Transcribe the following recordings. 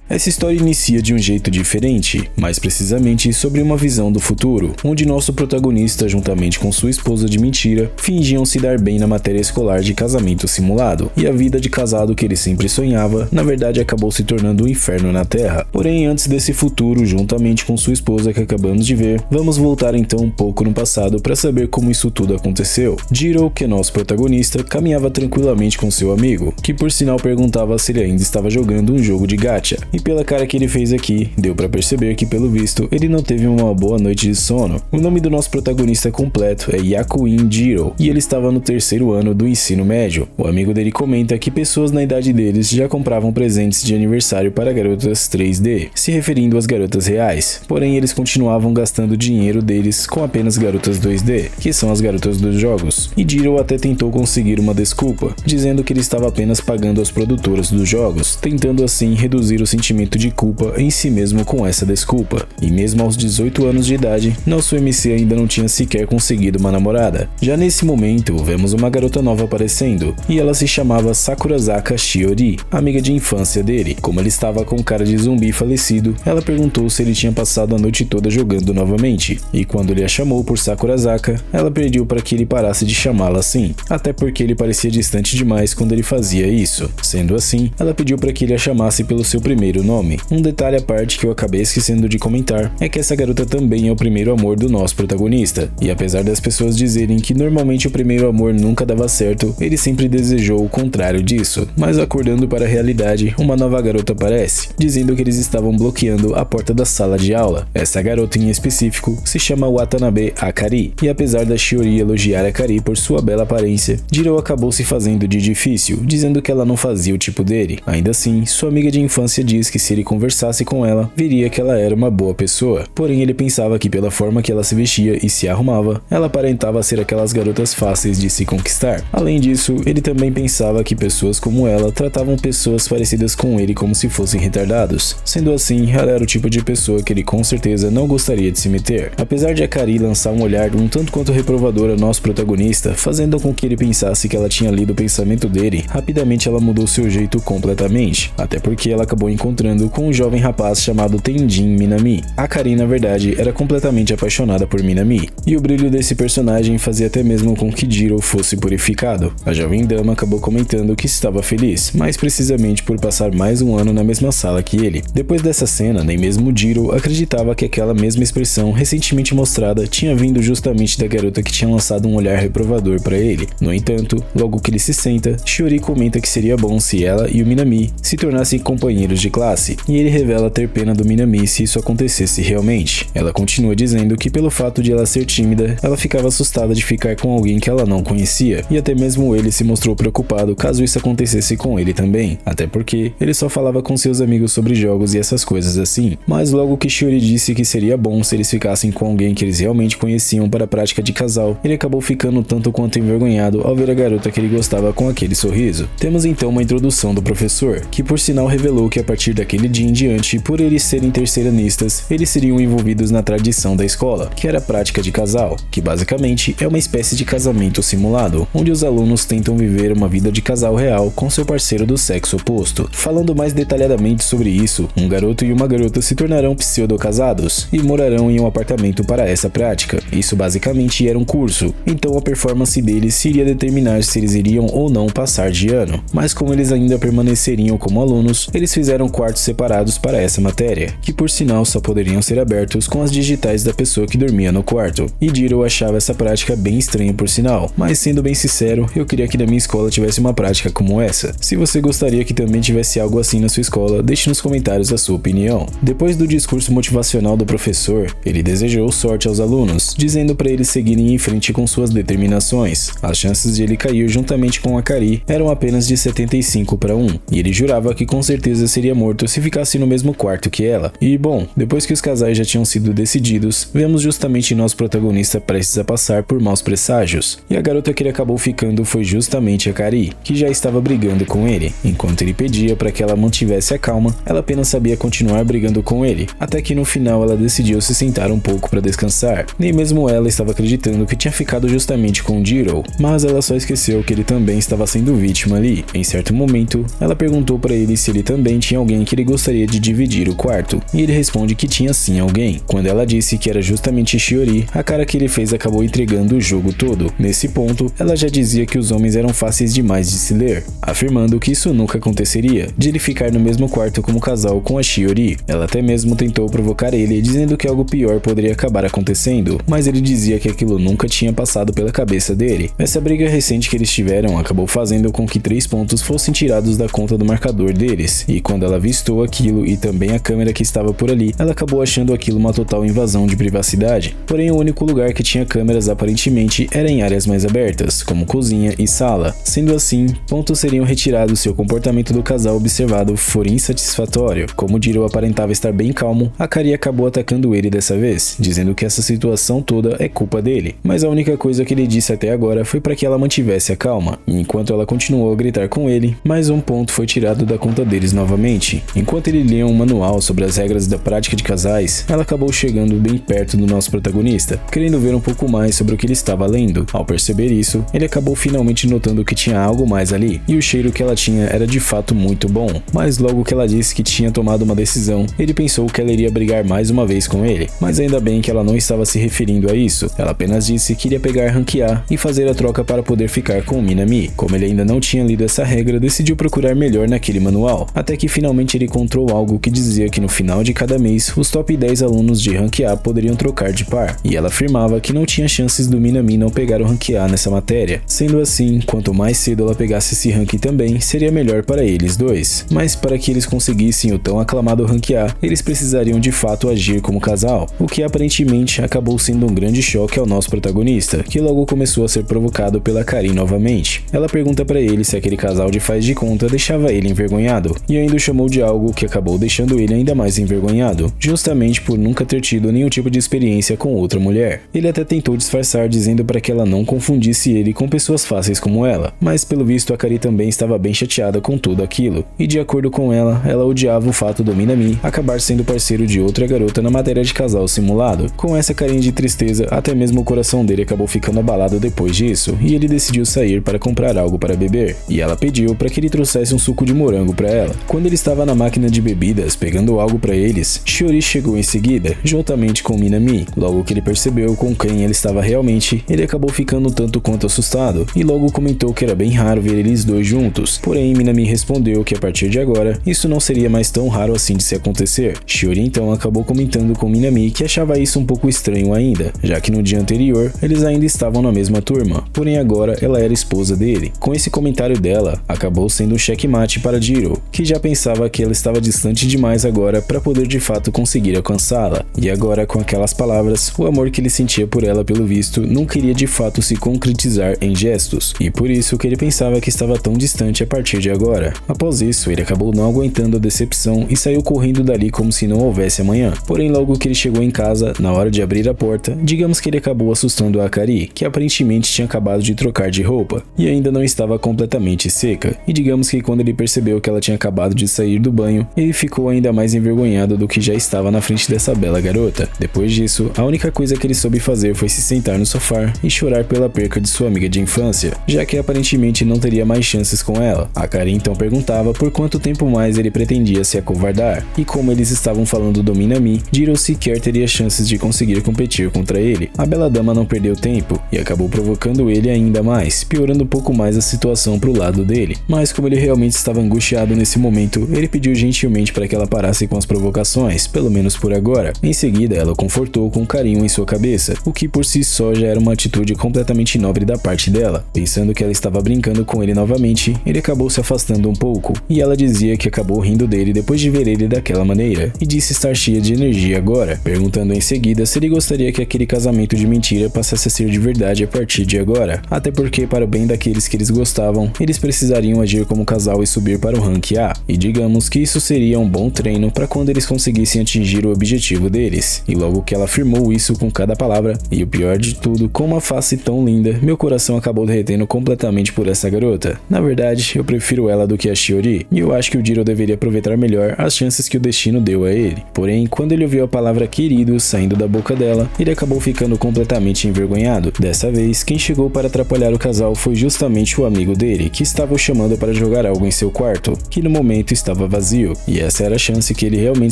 Essa história inicia de um jeito diferente, mais precisamente sobre uma visão do futuro, onde nosso protagonista, juntamente com sua esposa de mentira, fingiam se dar bem na matéria escolar de casamento simulado, e a vida de casado que ele sempre sonhava, na verdade acabou se tornando um inferno na Terra. Porém, antes desse futuro, juntamente com sua esposa que acabamos de ver, vamos voltar então um pouco no passado para saber como isso tudo aconteceu. Jiro, que é nosso protagonista, caminhava tranquilamente com seu amigo, que por sinal perguntava se ele ainda estava jogando um jogo de gacha, e pela cara que ele fez aqui, deu para perceber que pelo visto ele não teve uma boa noite de sono. O nome do nosso protagonista completo é Yakuin Jiro, e ele estava no 3º ano do ensino médio. O amigo dele comenta que pessoas na idade deles já compravam presentes de aniversário para garotas 3D, se referindo às garotas reais, porém eles continuavam gastando o dinheiro deles com apenas garotas 2D, que são as garotas dos jogos, e Jiro até tentou conseguir uma desculpa, dizendo que ele estava apenas pagando às produtoras dos jogos, tentando assim reduzir o sentimento de culpa em si mesmo com essa desculpa. E mesmo aos 18 anos de idade, nosso MC ainda não tinha sequer conseguido uma namorada. Já nesse momento, vemos uma garota nova aparecendo, e ela se chamava Sakurazaka Shiori, amiga de infância dele. Como ele estava com cara de zumbi falecido, ela perguntou se ele tinha passado a noite toda jogando novamente, e quando ele a chamou por Sakurazaka, ela pediu para que ele parasse de chamá-la assim, até porque ele parecia distante demais quando ele fazia isso. Sendo assim, ela pediu para que ele a chamasse pelo seu primeiro nome. Um detalhe à parte que eu acabei esquecendo de comentar é que essa garota também é o primeiro amor do nosso protagonista, e apesar das pessoas dizerem que normalmente o primeiro amor nunca dava certo, ele sempre desejou o contrário disso. Mas acordando para a realidade, uma nova garota aparece, dizendo que eles estavam bloqueando a porta da sala de aula. Essa garota em específico se chama Watanabe Akari, e apesar da Shiori elogiar Akari por sua bela aparência, Jiro acabou se fazendo de difícil, dizendo que ela não fazia o tipo dele. Ainda assim, sua amiga de infância diz que se ele conversasse com ela, veria que ela era uma boa pessoa. Porém, ele pensava que pela forma que ela se vestia e se arrumava, ela aparentava ser aquelas garotas fáceis de se conquistar. Além disso, ele também pensava que pessoas como ela tratavam pessoas parecidas com ele como se fossem retardados. Sendo assim, ela era o tipo de pessoa que ele com certeza não gostaria de se meter. Apesar de Akari lançar um olhar um tanto quanto reprovador ao nosso protagonista, fazendo com que ele pensasse que ela tinha lido o pensamento dele, rapidamente ela mudou seu jeito completamente, até porque ela acabou encontrando com um jovem rapaz chamado Tenjin Minami. Akari, na verdade, era completamente apaixonada por Minami, e o brilho desse personagem fazia até mesmo com que Jiro fosse purificado. A jovem dama acabou comentando que estava feliz, mais precisamente por passar mais um ano na mesma sala que ele. Depois dessa cena, nem mesmo Jiro acreditava que aquela mesma expressão recentemente mostrada tinha vindo justamente da garota que tinha lançado um olhar reprovador para ele. No entanto, logo que ele se senta, Shiori comenta que seria bom se ela e o Minami se tornassem companheiros de classe, e ele revela ter pena do Minami se isso acontecesse realmente. Ela continua dizendo que pelo fato de ela ser tímida, ela ficava assustada de ficar com alguém que ela não conhecia, e até mesmo ele se mostrou preocupado caso isso acontecesse com ele também, até porque ele só falava com seus amigos sobre jogos e essas coisas assim. Mas logo que Shiori disse que seria bom se eles ficassem com alguém que eles realmente conheciam para a prática de casal, ele acabou ficando tanto quanto envergonhado ao ver a garota que ele gostava com aquele sorriso. Temos então uma introdução do professor, que por sinal revelou que a partir daquele dia em diante, por eles serem terceiranistas, eles seriam envolvidos na tradição da escola, que era a prática de casal, que basicamente é uma espécie de casamento simulado, onde os alunos tentam viver uma vida de casal real com seu parceiro do sexo oposto. Falando mais detalhadamente sobre isso, um garoto e uma garota se tornarão pseudo-casados e morarão em um apartamento para essa prática. Isso basicamente era um curso, então a performance deles iria determinar se eles iriam ou não passar de ano, mas como eles ainda permaneceriam como alunos, eles fizeram quartos separados para essa matéria, que por sinal só poderiam ser abertos com as digitais da pessoa que dormia no quarto, e Jiro achava essa prática bem estranha por sinal, mas sendo bem sincero, eu queria que na minha escola tivesse uma prática como essa. Se você gostaria que também tivesse algo assim na sua escola, deixe nos comentários a sua opinião. Depois do discurso motivacional do professor, ele desejou sorte aos alunos, dizendo para eles seguirem em frente com suas determinações. As chances de ele cair juntamente com Akari eram apenas de 75-1, e ele jurava que com certeza seria morto se ficasse no mesmo quarto que ela. E bom, depois que os casais já tinham sido decididos, vemos justamente nosso protagonista prestes a passar por maus presságios, e a garota que ele acabou ficando foi justamente Akari, que já estava brigando com ele. Enquanto ele pedia para que ela mantivesse a calma, ela apenas sabia continuar brigando com ele, até que no final ela decidiu se sentar um pouco para descansar. Nem mesmo ela estava acreditando que tinha ficado justamente com Jiro, mas ela só esqueceu que ele também estava sendo vítima ali. Em certo momento, ela perguntou para ele se ele também tinha alguém alguém que ele gostaria de dividir o quarto, e ele responde que tinha sim alguém. Quando ela disse que era justamente Shiori, a cara que ele fez acabou entregando o jogo todo. Nesse ponto, ela já dizia que os homens eram fáceis demais de se ler, afirmando que isso nunca aconteceria, de ele ficar no mesmo quarto como casal com a Shiori. Ela até mesmo tentou provocar ele, dizendo que algo pior poderia acabar acontecendo, mas ele dizia que aquilo nunca tinha passado pela cabeça dele. Essa briga recente que eles tiveram acabou fazendo com que 3 pontos fossem tirados da conta do marcador deles, e quando ela avistou aquilo e também a câmera que estava por ali, ela acabou achando aquilo uma total invasão de privacidade. Porém, o único lugar que tinha câmeras aparentemente era em áreas mais abertas, como cozinha e sala. Sendo assim, pontos seriam retirados se o comportamento do casal observado for insatisfatório. Como Jiro aparentava estar bem calmo, Akari acabou atacando ele dessa vez, dizendo que essa situação toda é culpa dele. Mas a única coisa que ele disse até agora foi para que ela mantivesse a calma, e enquanto ela continuou a gritar com ele, mais um ponto foi tirado da conta deles novamente. Enquanto ele lia um manual sobre as regras da prática de casais, ela acabou chegando bem perto do nosso protagonista, querendo ver um pouco mais sobre o que ele estava lendo. Ao perceber isso, ele acabou finalmente notando que tinha algo mais ali, e o cheiro que ela tinha era de fato muito bom. Mas logo que ela disse que tinha tomado uma decisão, ele pensou que ela iria brigar mais uma vez com ele, mas ainda bem que ela não estava se referindo a isso. Ela apenas disse que iria pegar Rank A e fazer a troca para poder ficar com o Minami. Como ele ainda não tinha lido essa regra, decidiu procurar melhor naquele manual, até que finalmente ele encontrou algo que dizia que no final de cada mês, os top 10 alunos de Rank A poderiam trocar de par, e ela afirmava que não tinha chances do Minami não pegar o Rank A nessa matéria. Sendo assim, quanto mais cedo ela pegasse esse rank também, seria melhor para eles dois. Mas para que eles conseguissem o tão aclamado Rank A, eles precisariam de fato agir como casal, o que aparentemente acabou sendo um grande choque ao nosso protagonista, que logo começou a ser provocado pela Karin novamente. Ela pergunta para ele se aquele casal de faz de conta deixava ele envergonhado, e ainda o chamou de algo que acabou deixando ele ainda mais envergonhado, justamente por nunca ter tido nenhum tipo de experiência com outra mulher. Ele até tentou disfarçar dizendo para que ela não confundisse ele com pessoas fáceis como ela, mas pelo visto a Karin também estava bem chateada com tudo aquilo, e de acordo com ela, ela odiava o fato do Minami acabar sendo parceiro de outra garota na matéria de casal simulado. Com essa carinha de tristeza, até mesmo o coração dele acabou ficando abalado depois disso, e ele decidiu sair para comprar algo para beber, e ela pediu para que ele trouxesse um suco de morango para ela. Quando ele estava na máquina de bebidas pegando algo para eles, Shiori chegou em seguida, juntamente com Minami. Logo que ele percebeu com quem ele estava realmente, ele acabou ficando tanto quanto assustado, e logo comentou que era bem raro ver eles dois juntos. Porém, Minami respondeu que a partir de agora, isso não seria mais tão raro assim de se acontecer. Shiori então acabou comentando com Minami que achava isso um pouco estranho ainda, já que no dia anterior, eles ainda estavam na mesma turma, porém agora ela era esposa dele. Com esse comentário dela, acabou sendo um checkmate para Jiro, que já pensava que ela estava distante demais agora para poder de fato conseguir alcançá-la. E agora, com aquelas palavras, o amor que ele sentia por ela pelo visto não queria de fato se concretizar em gestos, e por isso que ele pensava que estava tão distante a partir de agora. Após isso, ele acabou não aguentando a decepção e saiu correndo dali como se não houvesse amanhã. Porém, logo que ele chegou em casa, na hora de abrir a porta, digamos que ele acabou assustando a Akari, que aparentemente tinha acabado de trocar de roupa, e ainda não estava completamente seca, e digamos que quando ele percebeu que ela tinha acabado de sair do banho, ele ficou ainda mais envergonhado do que já estava na frente dessa bela garota. Depois disso, a única coisa que ele soube fazer foi se sentar no sofá e chorar pela perca de sua amiga de infância, já que aparentemente não teria mais chances com ela. A Karin então perguntava por quanto tempo mais ele pretendia se acovardar, e como eles estavam falando do Minami, Jiro sequer teria chances de conseguir competir contra ele. A bela dama não perdeu tempo e acabou provocando ele ainda mais, piorando um pouco mais a situação pro lado dele. Mas como ele realmente estava angustiado nesse momento, ele pediu gentilmente para que ela parasse com as provocações, pelo menos por agora. Em seguida, ela o confortou com carinho em sua cabeça, o que por si só já era uma atitude completamente nobre da parte dela. Pensando que ela estava brincando com ele novamente, ele acabou se afastando um pouco, e ela dizia que acabou rindo dele depois de ver ele daquela maneira, e disse estar cheia de energia agora, perguntando em seguida se ele gostaria que aquele casamento de mentira passasse a ser de verdade a partir de agora, até porque para o bem daqueles que eles gostavam, eles precisariam agir como casal e subir para o Rank A, e digamos que isso seria um bom treino para quando eles conseguissem atingir o objetivo deles. E logo que ela afirmou isso com cada palavra, e o pior de tudo, com uma face tão linda, meu coração acabou derretendo completamente por essa garota. Na verdade, eu prefiro ela do que a Shiori, e eu acho que o Jiro deveria aproveitar melhor as chances que o destino deu a ele. Porém, quando ele ouviu a palavra querido saindo da boca dela, ele acabou ficando completamente envergonhado. Dessa vez, quem chegou para atrapalhar o casal foi justamente o amigo dele, que estava o chamando para jogar algo em seu quarto, que no momento estava estava vazio, e essa era a chance que ele realmente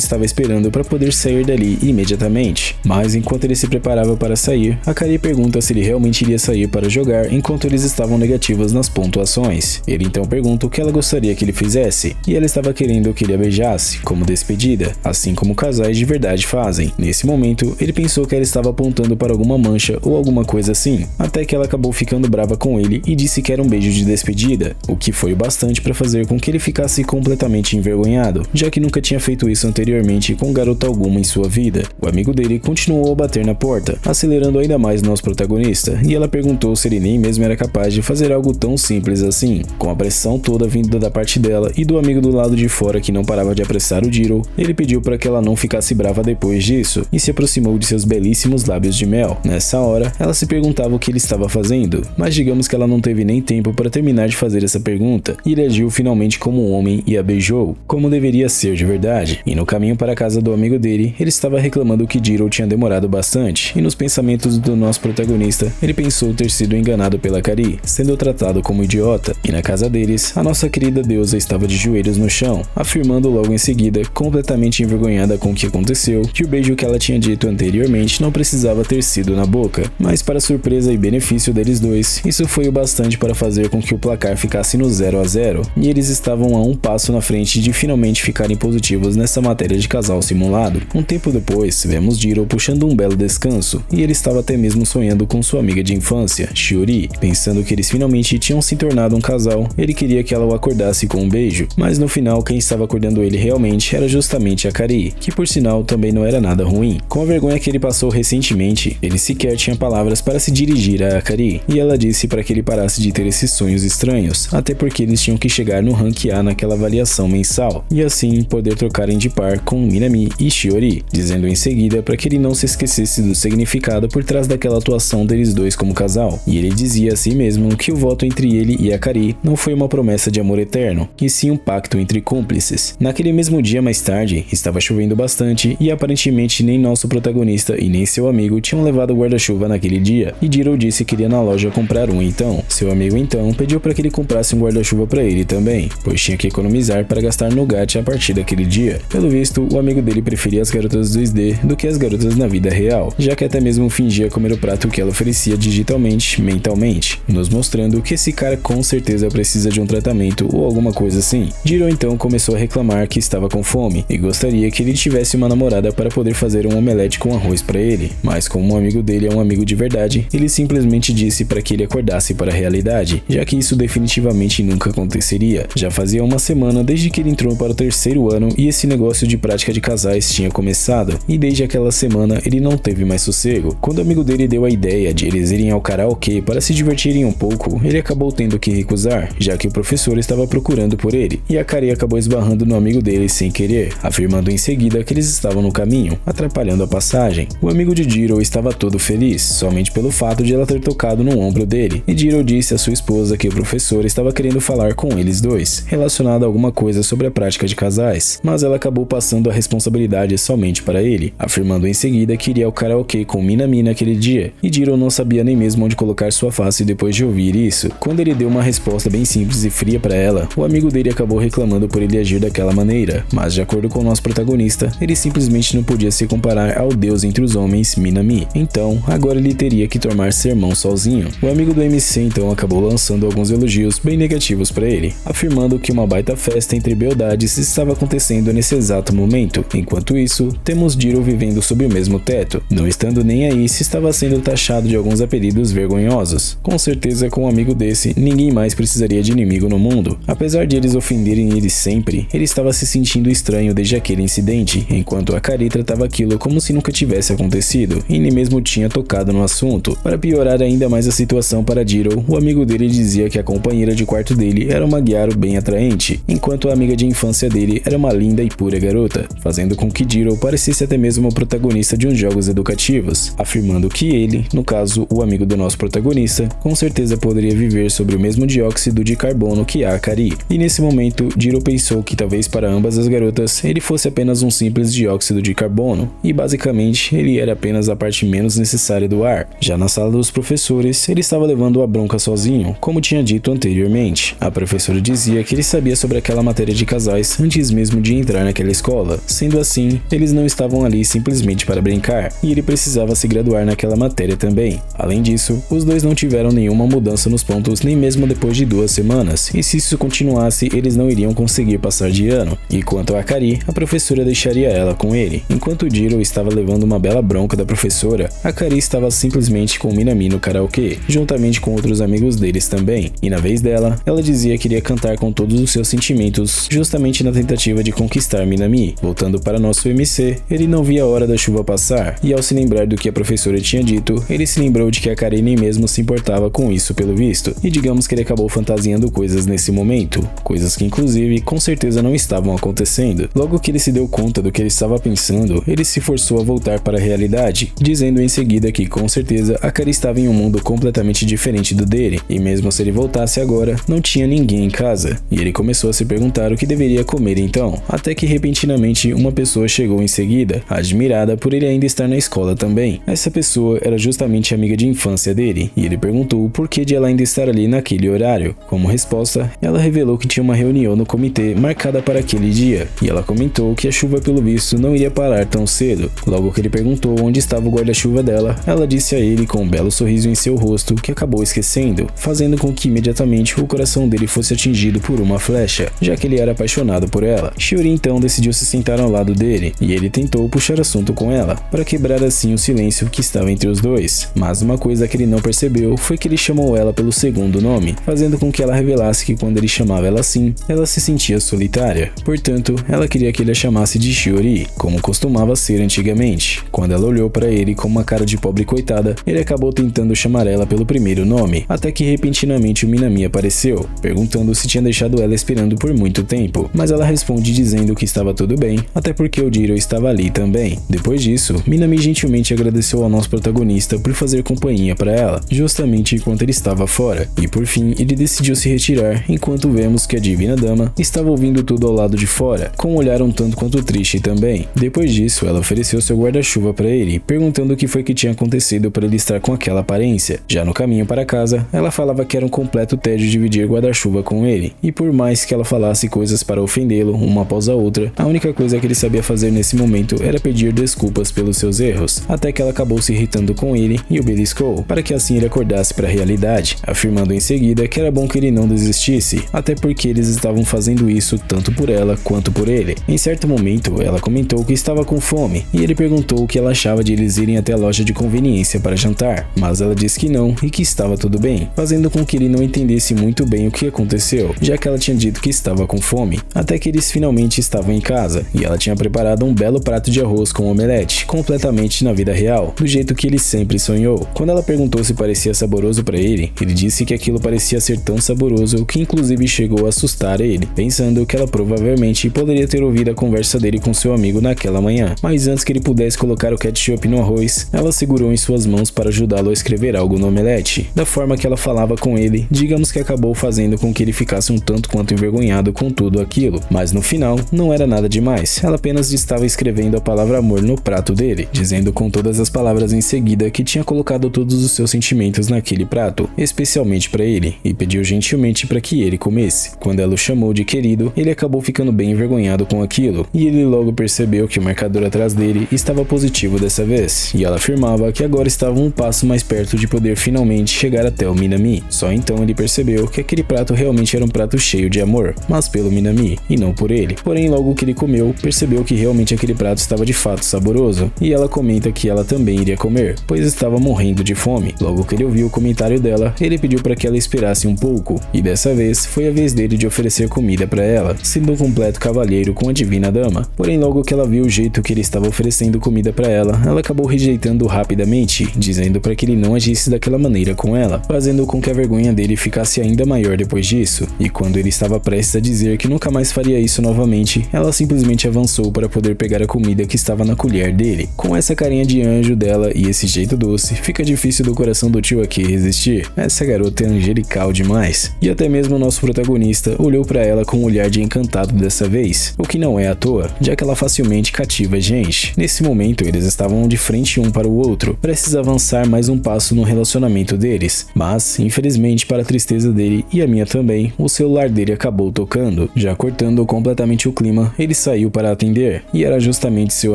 estava esperando para poder sair dali imediatamente. Mas enquanto ele se preparava para sair, Akari pergunta se ele realmente iria sair para jogar enquanto eles estavam negativos nas pontuações. Ele então pergunta o que ela gostaria que ele fizesse, e ela estava querendo que ele a beijasse, como despedida, assim como casais de verdade fazem. Nesse momento, ele pensou que ela estava apontando para alguma mancha ou alguma coisa assim, até que ela acabou ficando brava com ele e disse que era um beijo de despedida, o que foi o bastante para fazer com que ele ficasse completamente envergonhado, já que nunca tinha feito isso anteriormente com garota alguma em sua vida. O amigo dele continuou a bater na porta, acelerando ainda mais nosso protagonista, e ela perguntou se ele nem mesmo era capaz de fazer algo tão simples assim. Com a pressão toda vindo da parte dela e do amigo do lado de fora que não parava de apressar o Jiro, ele pediu para que ela não ficasse brava depois disso, e se aproximou de seus belíssimos lábios de mel. Nessa hora, ela se perguntava o que ele estava fazendo, mas digamos que ela não teve nem tempo para terminar de fazer essa pergunta, e ele agiu finalmente como um homem e a beijou, como deveria ser de verdade. E no caminho para a casa do amigo dele, ele estava reclamando que Jiro tinha demorado bastante, e nos pensamentos do nosso protagonista, ele pensou ter sido enganado pela Akari, sendo tratado como idiota. E na casa deles, a nossa querida deusa estava de joelhos no chão, afirmando logo em seguida, completamente envergonhada com o que aconteceu, que o beijo que ela tinha dito anteriormente não precisava ter sido na boca, mas para surpresa e benefício deles dois, isso foi o bastante para fazer com que o placar ficasse no 0-0, e eles estavam a um passo na frente de finalmente ficarem positivos nessa matéria de casal simulado. Um tempo depois, vemos Jiro puxando um belo descanso, e ele estava até mesmo sonhando com sua amiga de infância, Shiori. Pensando que eles finalmente tinham se tornado um casal, ele queria que ela o acordasse com um beijo, mas no final quem estava acordando ele realmente era justamente Akari, que por sinal também não era nada ruim. Com a vergonha que ele passou recentemente, ele sequer tinha palavras para se dirigir a Akari, e ela disse para que ele parasse de ter esses sonhos estranhos, até porque eles tinham que chegar no rank A naquela avaliação mensal, e assim poder trocarem de par com Minami e Shiori, dizendo em seguida para que ele não se esquecesse do significado por trás daquela atuação deles dois como casal, e ele dizia a si mesmo que o voto entre ele e Akari não foi uma promessa de amor eterno, e sim um pacto entre cúmplices. Naquele mesmo dia mais tarde, estava chovendo bastante e aparentemente nem nosso protagonista e nem seu amigo tinham levado o guarda-chuva naquele dia, e Jiro disse que iria na loja comprar um então. Seu amigo então pediu para que ele comprasse um guarda-chuva para ele também, pois tinha que economizar para gastar no gacha a partir daquele dia. Pelo visto, o amigo dele preferia as garotas 2D do que as garotas na vida real, já que até mesmo fingia comer o prato que ela oferecia digitalmente, mentalmente, nos mostrando que esse cara com certeza precisa de um tratamento ou alguma coisa assim. Jiro então começou a reclamar que estava com fome e gostaria que ele tivesse uma namorada para poder fazer um omelete com arroz para ele, mas como um amigo dele é um amigo de verdade, ele simplesmente disse para que ele acordasse para a realidade, já que isso definitivamente nunca aconteceria. Já fazia uma semana desde que ele entrou para o 3º ano e esse negócio de prática de casais tinha começado, e desde aquela semana ele não teve mais sossego. Quando o amigo dele deu a ideia de eles irem ao karaokê para se divertirem um pouco, ele acabou tendo que recusar, já que o professor estava procurando por ele, e a Akari acabou esbarrando no amigo dele sem querer, afirmando em seguida que eles estavam no caminho, atrapalhando a passagem. O amigo de Jiro estava todo feliz, somente pelo fato de ela ter tocado no ombro dele, e Jiro disse à sua esposa que o professor estava querendo falar com eles dois, relacionado a alguma coisa sobre a prática de casais, mas ela acabou passando a responsabilidade somente para ele, afirmando em seguida que iria ao karaokê com Minami naquele dia, e Jiro não sabia nem mesmo onde colocar sua face depois de ouvir isso. Quando ele deu uma resposta bem simples e fria para ela, o amigo dele acabou reclamando por ele agir daquela maneira, mas de acordo com o nosso protagonista, ele simplesmente não podia se comparar ao deus entre os homens, Minami, então agora ele teria que tomar sermão sozinho. O amigo do MC então acabou lançando alguns elogios bem negativos para ele, afirmando que uma baita festa entre beldades estava acontecendo nesse exato momento. Enquanto isso, temos Jiro vivendo sob o mesmo teto, não estando nem aí se estava sendo taxado de alguns apelidos vergonhosos. Com certeza, com um amigo desse, ninguém mais precisaria de inimigo no mundo. Apesar de eles ofenderem ele sempre, ele estava se sentindo estranho desde aquele incidente, enquanto a Akari tratava aquilo como se nunca tivesse acontecido, e nem mesmo tinha tocado no assunto. Para piorar ainda mais a situação para Jiro, o amigo dele dizia que a companheira de quarto dele era uma Gyaru bem atraente, enquanto a amiga de infância dele era uma linda e pura garota, fazendo com que Jiro parecesse até mesmo o protagonista de uns jogos educativos, afirmando que ele, no caso o amigo do nosso protagonista, com certeza poderia viver sobre o mesmo dióxido de carbono que a Akari. E nesse momento, Jiro pensou que talvez para ambas as garotas ele fosse apenas um simples dióxido de carbono, e basicamente ele era apenas a parte menos necessária do ar. Já na sala dos professores, ele estava levando a bronca sozinho, como tinha dito anteriormente. A professora dizia que ele sabia sobre aquela matéria de de casais antes mesmo de entrar naquela escola. Sendo assim, eles não estavam ali simplesmente para brincar, e ele precisava se graduar naquela matéria também. Além disso, os dois não tiveram nenhuma mudança nos pontos nem mesmo depois de 2 semanas, e se isso continuasse, eles não iriam conseguir passar de ano. E quanto a Akari, a professora deixaria ela com ele. Enquanto Jiro estava levando uma bela bronca da professora, Akari estava simplesmente com Minami no karaokê, juntamente com outros amigos deles também, e na vez dela, ela dizia que iria cantar com todos os seus sentimentos, justamente na tentativa de conquistar Minami. Voltando para nosso MC, ele não via a hora da chuva passar, e ao se lembrar do que a professora tinha dito, ele se lembrou de que Akari nem mesmo se importava com isso pelo visto, e digamos que ele acabou fantasiando coisas nesse momento, coisas que inclusive com certeza não estavam acontecendo. Logo que ele se deu conta do que ele estava pensando, ele se forçou a voltar para a realidade, dizendo em seguida que com certeza Akari estava em um mundo completamente diferente do dele, e mesmo se ele voltasse agora, não tinha ninguém em casa, e ele começou a se perguntar o que deveria comer então, até que repentinamente uma pessoa chegou em seguida, admirada por ele ainda estar na escola também. Essa pessoa era justamente a amiga de infância dele, e ele perguntou o porquê de ela ainda estar ali naquele horário. Como resposta, ela revelou que tinha uma reunião no comitê marcada para aquele dia, e ela comentou que a chuva pelo visto não iria parar tão cedo. Logo que ele perguntou onde estava o guarda-chuva dela, ela disse a ele com um belo sorriso em seu rosto que acabou esquecendo, fazendo com que imediatamente o coração dele fosse atingido por uma flecha, já que ele era apaixonado por ela. Shiori então decidiu se sentar ao lado dele, e ele tentou puxar assunto com ela, para quebrar assim o silêncio que estava entre os dois. Mas uma coisa que ele não percebeu foi que ele chamou ela pelo segundo nome, fazendo com que ela revelasse que quando ele chamava ela assim, ela se sentia solitária. Portanto, ela queria que ele a chamasse de Shiori, como costumava ser antigamente. Quando ela olhou para ele com uma cara de pobre coitada, ele acabou tentando chamar ela pelo primeiro nome, até que repentinamente o Minami apareceu, perguntando se tinha deixado ela esperando por muito tempo, mas ela responde dizendo que estava tudo bem, até porque o Jiro estava ali também. Depois disso, Minami gentilmente agradeceu ao nosso protagonista por fazer companhia para ela, justamente enquanto ele estava fora, e por fim ele decidiu se retirar, enquanto vemos que a Divina Dama estava ouvindo tudo ao lado de fora, com um olhar um tanto quanto triste também. Depois disso, ela ofereceu seu guarda-chuva para ele, perguntando o que foi que tinha acontecido para ele estar com aquela aparência. Já no caminho para casa, ela falava que era um completo tédio dividir guarda-chuva com ele, e por mais que ela falasse coisas para ofendê-lo uma após a outra, a única coisa que ele sabia fazer nesse momento era pedir desculpas pelos seus erros, até que ela acabou se irritando com ele e o beliscou, para que assim ele acordasse para a realidade, afirmando em seguida que era bom que ele não desistisse, até porque eles estavam fazendo isso tanto por ela quanto por ele. Em certo momento, ela comentou que estava com fome, e ele perguntou o que ela achava de eles irem até a loja de conveniência para jantar, mas ela disse que não e que estava tudo bem, fazendo com que ele não entendesse muito bem o que aconteceu, já que ela tinha dito que estava com fome, até que eles finalmente estavam em casa, e ela tinha preparado um belo prato de arroz com omelete, completamente na vida real, do jeito que ele sempre sonhou. Quando ela perguntou se parecia saboroso para ele, ele disse que aquilo parecia ser tão saboroso que inclusive chegou a assustar ele, pensando que ela provavelmente poderia ter ouvido a conversa dele com seu amigo naquela manhã, mas antes que ele pudesse colocar o ketchup no arroz, ela segurou em suas mãos para ajudá-lo a escrever algo no omelete. Da forma que ela falava com ele, digamos que acabou fazendo com que ele ficasse um tanto quanto envergonhado com tudo aquilo, mas no final não era nada demais, ela apenas estava escrevendo a palavra amor no prato dele, dizendo com todas as palavras em seguida que tinha colocado todos os seus sentimentos naquele prato, especialmente para ele, e pediu gentilmente para que ele comesse. Quando ela o chamou de querido, ele acabou ficando bem envergonhado com aquilo, e ele logo percebeu que o marcador atrás dele estava positivo dessa vez, e ela afirmava que agora estava um passo mais perto de poder finalmente chegar até o Minami. Só então ele percebeu que aquele prato realmente era um prato cheio de amor, mas pelo Minami, e não por ele. Porém, logo que ele comeu, percebeu que realmente aquele prato estava de fato saboroso, e ela comenta que ela também iria comer, pois estava morrendo de fome. Logo que ele ouviu o comentário dela, ele pediu para que ela esperasse um pouco, e dessa vez foi a vez dele de oferecer comida para ela, sendo um completo cavalheiro com a Divina Dama. Porém, logo que ela viu o jeito que ele estava oferecendo comida para ela acabou rejeitando rapidamente, dizendo para que ele não agisse daquela maneira com ela, fazendo com que a vergonha dele ficasse ainda maior depois disso. E quando ele estava prestes a dizer que nunca mais faria isso novamente, ela simplesmente avançou para poder pegar a comida que estava na colher dele. Com essa carinha de anjo dela e esse jeito doce, fica difícil do coração do tio aqui resistir. Essa garota é angelical demais. E até mesmo o nosso protagonista olhou para ela com um olhar de encantado dessa vez, o que não é à toa, já que ela facilmente cativa a gente. Nesse momento, eles estavam de frente um para o outro, prestes a avançar mais um passo no relacionamento deles, mas, infelizmente para a tristeza dele e a minha também, o celular dele acabou tocando. Já cortando completamente o clima, ele saiu para atender, e era justamente seu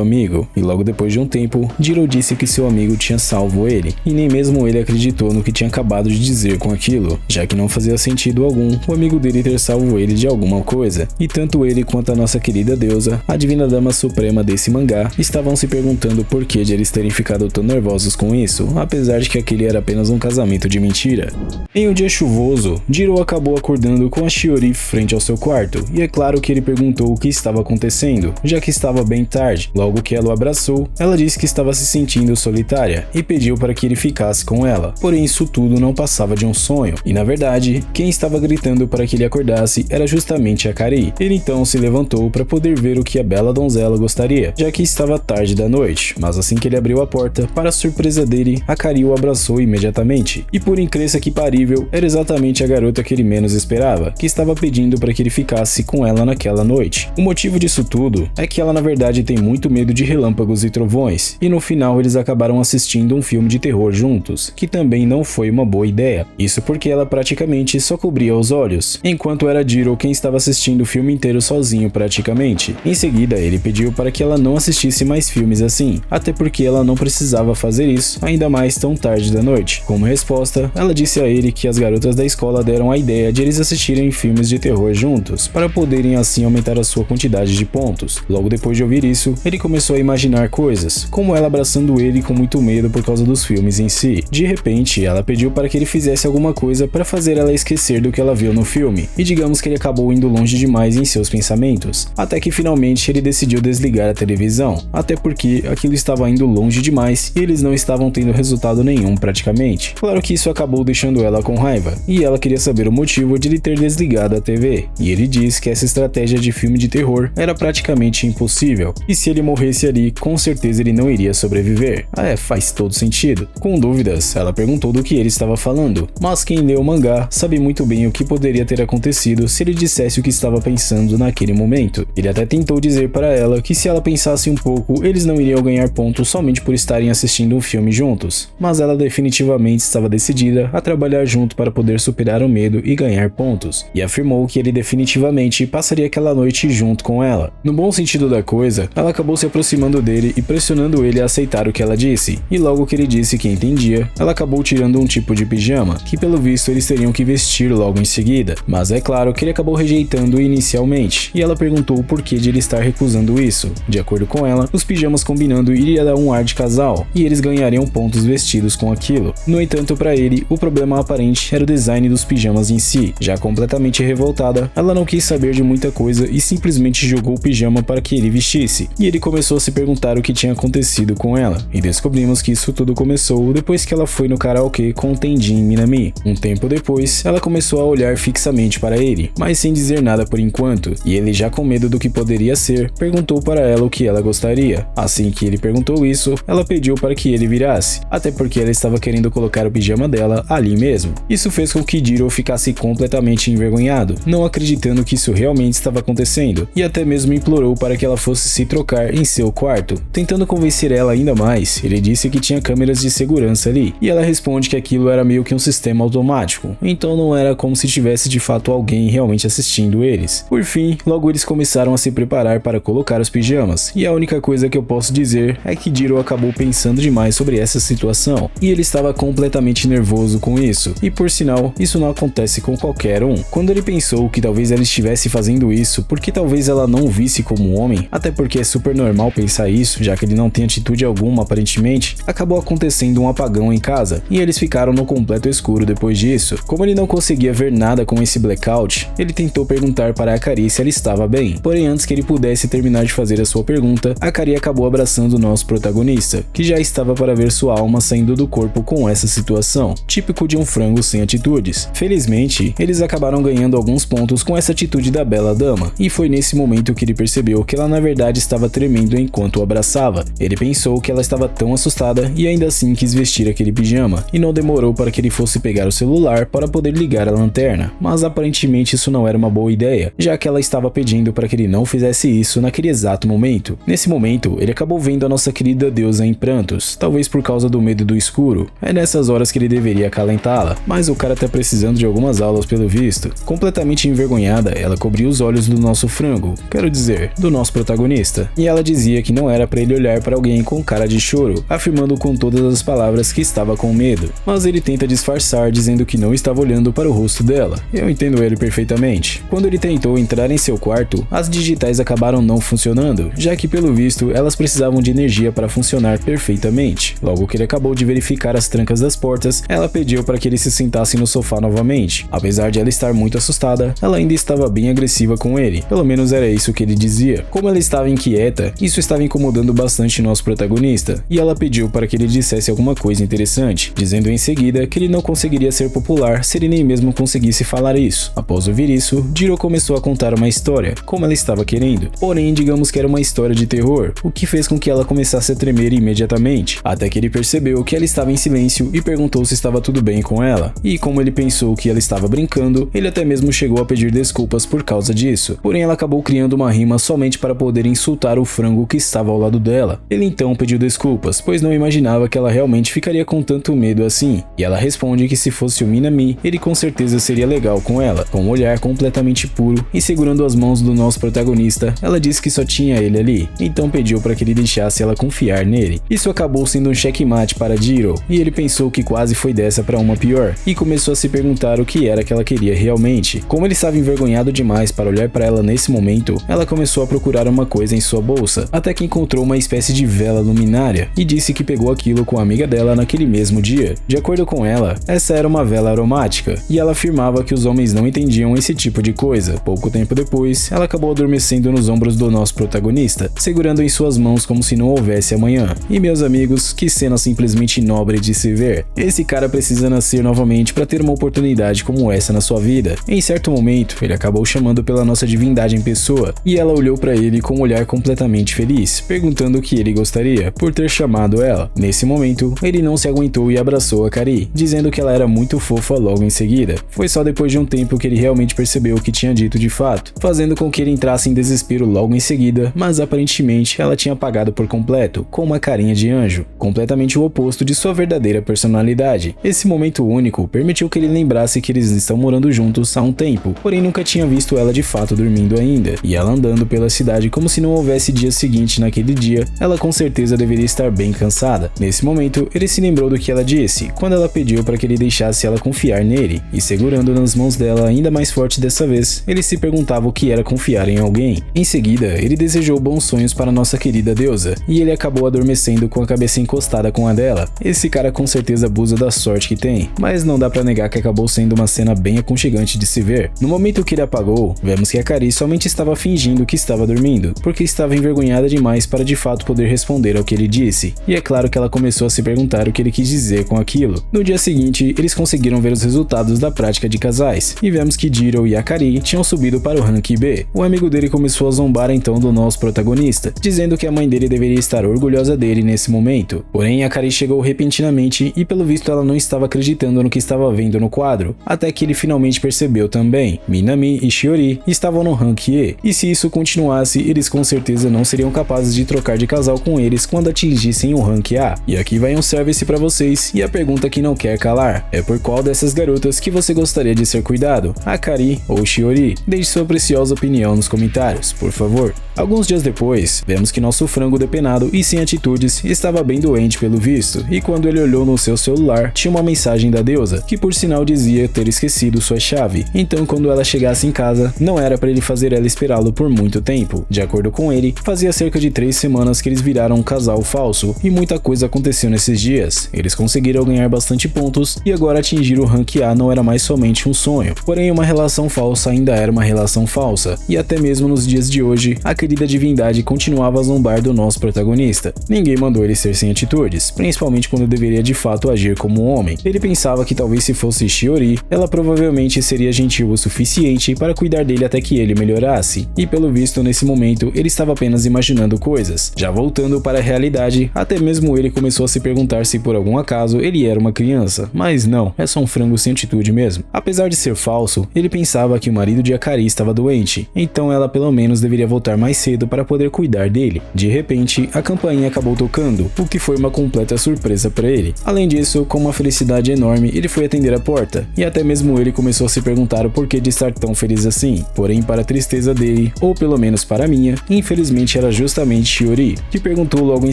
amigo, e logo depois de um tempo, Jiro disse que seu amigo tinha salvo ele, e nem mesmo ele acreditou no que tinha acabado de dizer com aquilo, já que não fazia sentido algum o amigo dele ter salvo ele de alguma coisa, e tanto ele quanto a nossa querida deusa, a divina dama suprema desse mangá, estavam se perguntando por que de eles terem ficado tão nervosos com isso, apesar de que aquele era apenas um casamento de mentira. Em um dia chuvoso, Jiro acabou acordando com a Shiori frente ao seu quarto, e é claro que ele perguntou o que estava acontecendo, já que estava bem tarde. Logo que ela o abraçou, ela disse que estava se sentindo solitária, e pediu para que ele ficasse com ela, porém isso tudo não passava de um sonho, e na verdade, quem estava gritando para que ele acordasse era justamente a Akari. Ele então se levantou para poder ver o que a bela donzela gostaria, já que estava tarde da noite, mas assim que ele abriu a porta, para a surpresa dele, a Akari o abraçou imediatamente, e por incrível que parível, era exatamente a garota que ele menos esperava, que estava pedindo para que ele ficasse com ela naquela noite. O motivo disso tudo é que ela na verdade tem muito medo de relâmpagos e trovões, e no final eles acabaram assistindo um filme de terror juntos, que também não foi uma boa ideia. Isso porque ela praticamente só cobria os olhos, enquanto era Jiro quem estava assistindo o filme inteiro sozinho praticamente. Em seguida, ele pediu para que ela não assistisse mais filmes assim, até porque ela não precisava fazer isso, ainda mais tão tarde da noite. Como resposta, ela disse a ele que as garotas da escola deram a ideia de eles assistirem filmes de terror juntos, para poderem assim aumentar a sua quantidade de pontos. Logo depois de ouvir isso, ele começou a imaginar coisas, como ela abraçando ele com muito medo por causa dos filmes em si. De repente, ela pediu para que ele fizesse alguma coisa para fazer ela esquecer do que ela viu no filme, e digamos que ele acabou indo longe demais em seus pensamentos, até que finalmente ele decidiu desligar a televisão, até porque aquilo estava indo longe demais e eles não estavam tendo resultado nenhum praticamente. Claro que isso acabou deixando ela com raiva, e ela queria saber o motivo de ele ter desligado a TV, e ele disse que essa estratégia de filme de terror era praticamente impossível, e se ele morresse ali, com certeza ele não iria sobreviver. Faz todo sentido. Com dúvidas, ela perguntou do que ele estava falando, mas quem lê o mangá sabe muito bem o que poderia ter acontecido se ele dissesse o que estava pensando naquele momento. Ele até tentou dizer para ela que se ela pensasse um pouco, eles não iriam ganhar pontos somente por estarem assistindo um filme juntos, mas ela definitivamente estava decidida a trabalhar junto para poder superar o medo e ganhar pontos, e afirmou que ele definitivamente passaria aquela noite junto com ela. No bom sentido da coisa, ela acabou se aproximando dele e pressionando ele a aceitar o que ela disse, e logo que ele disse que entendia, ela acabou tirando um tipo de pijama, que pelo visto eles teriam que vestir logo em seguida, mas é claro que ele acabou rejeitando inicialmente, e ela perguntou o porquê de ele estar recusando isso. De acordo com ela, os pijamas combinando iria dar um ar de casal, e eles ganhariam pontos vestidos com aquilo. No entanto, para ele, o problema aparente era o design dos pijamas em si. Já completamente revoltada, ela não quis saber de muita coisa e simplesmente jogou o pijama para que ele vestisse, e ele começou a se perguntar o que tinha acontecido com ela, e descobrimos que isso tudo começou depois que ela foi no karaokê com Tenjin Minami. Um tempo depois, ela começou a olhar fixamente para ele, mas sem dizer nada por enquanto, e ele, já com medo do que poderia ser, perguntou para ela o que ela gostaria. Assim que ele perguntou isso, ela pediu para que ele virasse, até porque ela estava querendo colocar o pijama dela ali mesmo. Isso fez com que Jiro ficasse completamente envergonhado, não acreditando que isso realmente estava acontecendo, e até mesmo implorou para que ela fosse se trocar em seu quarto. Tentando convencer ela ainda mais, ele disse que tinha câmeras de segurança ali, e ela responde que aquilo era meio que um sistema automático, então não era como se tivesse de fato alguém realmente assistindo eles. Por fim, logo eles começaram a se preparar para colocar os pijamas, e a única coisa que eu posso dizer é que Jiro acabou pensando demais sobre essa situação, e ele estava completamente nervoso com isso, e por sinal, isso não acontece com qualquer um. Quando ele pensou que talvez ela estivesse fazendo isso porque talvez ela não o visse como um homem, até porque é super normal pensar isso, já que ele não tem atitude alguma aparentemente, acabou acontecendo um apagão em casa, e eles ficaram no completo escuro depois disso. Como ele não conseguia ver nada com esse blackout, ele tentou perguntar para a Akari se ela estava bem, porém antes que ele pudesse terminar de fazer a sua pergunta, a Akari acabou abraçando o nosso protagonista, que já estava para ver sua alma saindo do corpo com essa situação, típico de um frango sem atitudes. Felizmente, eles acabaram ganhando alguns pontos com essa atitude da bela dama, e foi nesse momento que ele percebeu que ela na verdade estava tremendo enquanto o abraçava. Ele pensou que ela estava tão assustada e ainda assim quis vestir aquele pijama, e não demorou para que ele fosse pegar o celular para poder ligar a lanterna, mas aparentemente isso não era uma boa ideia, já que ela estava pedindo para que ele não fizesse isso naquele exato momento. Nesse momento, ele acabou vendo a nossa querida deusa em prantos, talvez por causa do medo do escuro. É nessas horas que ele deveria acalentá-la, mas o cara tá precisando de algumas aulas pelo visto. Completamente envergonhado, nada, ela cobria os olhos do nosso frango, quero dizer, do nosso protagonista. E ela dizia que não era para ele olhar para alguém com cara de choro, afirmando com todas as palavras que estava com medo. Mas ele tenta disfarçar, dizendo que não estava olhando para o rosto dela. Eu entendo ele perfeitamente. Quando ele tentou entrar em seu quarto, as digitais acabaram não funcionando, já que pelo visto elas precisavam de energia para funcionar perfeitamente. Logo que ele acabou de verificar as trancas das portas, ela pediu para que ele se sentasse no sofá novamente. Apesar de ela estar muito assustada, ela ainda estava bem agressiva com ele, pelo menos era isso que ele dizia. Como ela estava inquieta, isso estava incomodando bastante nosso protagonista, e ela pediu para que ele dissesse alguma coisa interessante, dizendo em seguida que ele não conseguiria ser popular se ele nem mesmo conseguisse falar isso. Após ouvir isso, Jiro começou a contar uma história, como ela estava querendo, porém digamos que era uma história de terror, o que fez com que ela começasse a tremer imediatamente, até que ele percebeu que ela estava em silêncio e perguntou se estava tudo bem com ela, e como ele pensou que ela estava brincando, ele até mesmo chegou a pedir desculpas por causa disso, porém ela acabou criando uma rima somente para poder insultar o frango que estava ao lado dela. Ele então pediu desculpas, pois não imaginava que ela realmente ficaria com tanto medo assim, e ela responde que se fosse o Minami, ele com certeza seria legal com ela, com um olhar completamente puro, e segurando as mãos do nosso protagonista, ela disse que só tinha ele ali, então pediu para que ele deixasse ela confiar nele. Isso acabou sendo um checkmate para Jiro, e ele pensou que quase foi dessa para uma pior, e começou a se perguntar o que era que ela queria realmente. Como ele estava envergonhado demais para olhar para ela nesse momento, ela começou a procurar uma coisa em sua bolsa, até que encontrou uma espécie de vela luminária, e disse que pegou aquilo com a amiga dela naquele mesmo dia. De acordo com ela, essa era uma vela aromática, e ela afirmava que os homens não entendiam esse tipo de coisa. Pouco tempo depois, ela acabou adormecendo nos ombros do nosso protagonista, segurando em suas mãos como se não houvesse amanhã. E meus amigos, que cena simplesmente nobre de se ver. Esse cara precisa nascer novamente para ter uma oportunidade como essa na sua vida. Em certo momento, ele acabou chamando pela nossa divindade em pessoa, e ela olhou para ele com um olhar completamente feliz, perguntando o que ele gostaria por ter chamado ela. Nesse momento, ele não se aguentou e abraçou a Kari, dizendo que ela era muito fofa logo em seguida. Foi só depois de um tempo que ele realmente percebeu o que tinha dito de fato, fazendo com que ele entrasse em desespero logo em seguida, mas aparentemente ela tinha apagado por completo, com uma carinha de anjo, completamente o oposto de sua verdadeira personalidade. Esse momento único permitiu que ele lembrasse que eles estão morando juntos há um tempo, porém nunca tinha visto ela de fato dormindo ainda, e ela andando pela cidade como se não houvesse dia seguinte naquele dia, ela com certeza deveria estar bem cansada. Nesse momento, ele se lembrou do que ela disse, quando ela pediu para que ele deixasse ela confiar nele, e segurando nas mãos dela ainda mais forte dessa vez, ele se perguntava o que era confiar em alguém. Em seguida, ele desejou bons sonhos para nossa querida deusa, e ele acabou adormecendo com a cabeça encostada com a dela. Esse cara com certeza abusa da sorte que tem, mas não dá pra negar que acabou sendo uma cena bem aconchegante de se ver. No momento que ele apagou, vemos que a Kari somente estava fingindo que estava dormindo, porque estava envergonhada demais para de fato poder responder ao que ele disse, e é claro que ela começou a se perguntar o que ele quis dizer com aquilo. No dia seguinte, eles conseguiram ver os resultados da prática de casais, e vemos que Jiro e a Kari tinham subido para o rank B. O amigo dele começou a zombar então do nosso protagonista, dizendo que a mãe dele deveria estar orgulhosa dele nesse momento. Porém, a Kari chegou repentinamente e pelo visto ela não estava acreditando no que estava vendo no quadro, até que ele finalmente percebeu também. Minami e Shiori estavam no rank E, e se isso continuasse, eles com certeza não seriam capazes de trocar de casal com eles quando atingissem o rank A. E aqui vai um service pra vocês, e a pergunta que não quer calar, é por qual dessas garotas que você gostaria de ser cuidado? A Kari ou Shiori? Deixe sua preciosa opinião nos comentários, por favor. Alguns dias depois, vemos que nosso frango depenado e sem atitudes estava bem doente pelo visto, e quando ele olhou no seu celular, tinha uma mensagem da deusa, que por sinal dizia ter esquecido sua chave. Então quando ela chegasse em casa, não era para ele fazer ela esperá-lo por muito tempo. De acordo com ele, fazia cerca de 3 semanas que eles viraram um casal falso, e muita coisa aconteceu nesses dias. Eles conseguiram ganhar bastante pontos, e agora atingir o rank A não era mais somente um sonho. Porém, uma relação falsa ainda era uma relação falsa, e até mesmo nos dias de hoje, a querida divindade continuava a zombar do nosso protagonista. Ninguém mandou ele ser sem atitudes, principalmente quando deveria de fato agir como um homem. Ele pensava que talvez se fosse Shiori, ela provavelmente seria gentil o suficiente para cuidar dele até que ele melhorasse, e pelo visto nesse momento ele estava apenas imaginando coisas. Já voltando para a realidade, até mesmo ele começou a se perguntar se por algum acaso ele era uma criança, mas não, é só um frango sem atitude mesmo. Apesar de ser falso, ele pensava que o marido de Akari estava doente, então ela pelo menos deveria voltar mais cedo para poder cuidar dele. De repente, a campainha acabou tocando, o que foi uma completa surpresa para ele. Além disso, com uma felicidade enorme, ele foi atender a porta, e até mesmo ele começou a se perguntar o porquê de estar tão tão feliz assim. Porém, para a tristeza dele, ou pelo menos para a minha, infelizmente era justamente Shiori, que perguntou logo em